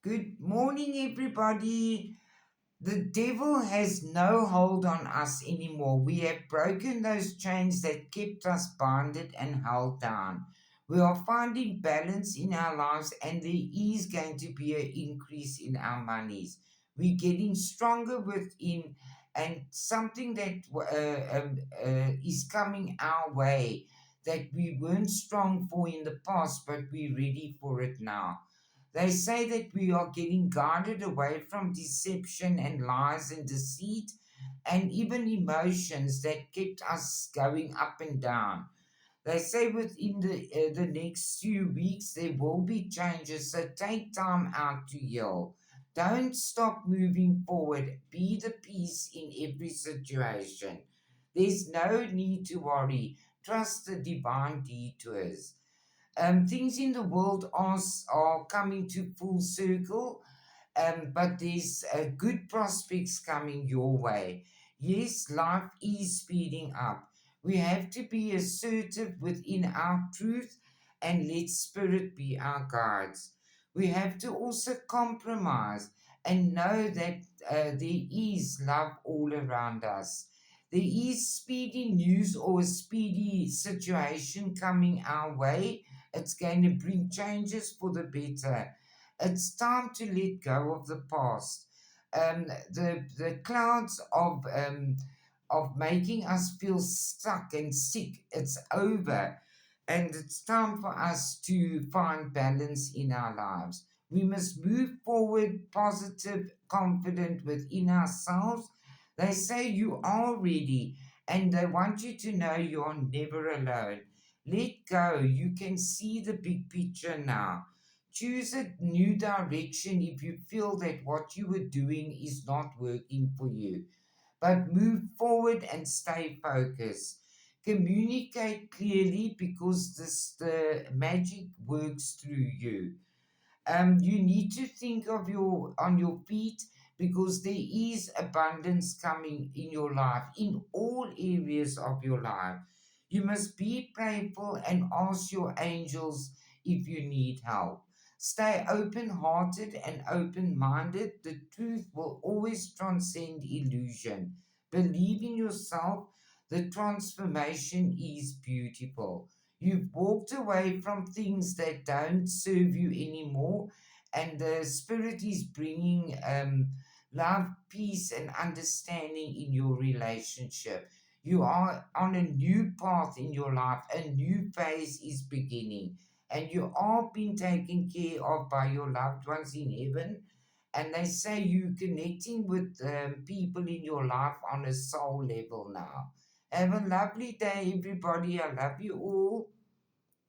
Good morning, everybody. The devil has no hold on us anymore. We have broken those chains that kept us bonded and held down. We are finding balance in our lives, and there is going to be an increase in our monies. We're getting stronger within, and something that is coming our way that we weren't strong for in the past, but we're ready for it now. They say that we are getting guarded away from deception and lies and deceit and even emotions that kept us going up and down. They say within the next few weeks there will be changes, so take time out to heal. Don't stop moving forward. Be the peace in every situation. There's no need to worry. Trust the divine detours. Things in the world are coming to full circle, but there's good prospects coming your way. Yes, life is speeding up. We have to be assertive within our truth and let spirit be our guides. We have to also compromise and know that there is love all around us. There is speedy news or a speedy situation coming our way. It's going to bring changes for the better. It's time to let go of the past. The clouds of making us feel stuck and sick. It's over, and it's time for us to find balance in our lives. We must move forward, positive, confident within ourselves. They say you are ready, and they want you to know you are never alone. Let go. You can see the big picture now. Choose a new direction if you feel that what you were doing is not working for you. But move forward and stay focused. Communicate clearly because the magic works through you. You need to think of your on your feet because there is abundance coming in your life in all areas of your life. You must be prayerful and ask your angels if you need help. Stay open hearted and open minded. The truth will always transcend illusion. Believe in yourself. The transformation is beautiful. You've walked away from things that don't serve you anymore, and the Spirit is bringing love, peace, and understanding in your relationship. You are on a new path in your life, a new phase is beginning, and you are being taken care of by your loved ones in heaven. And they say you connecting with people in your life on a soul level now. Have a lovely day, everybody. I love you all.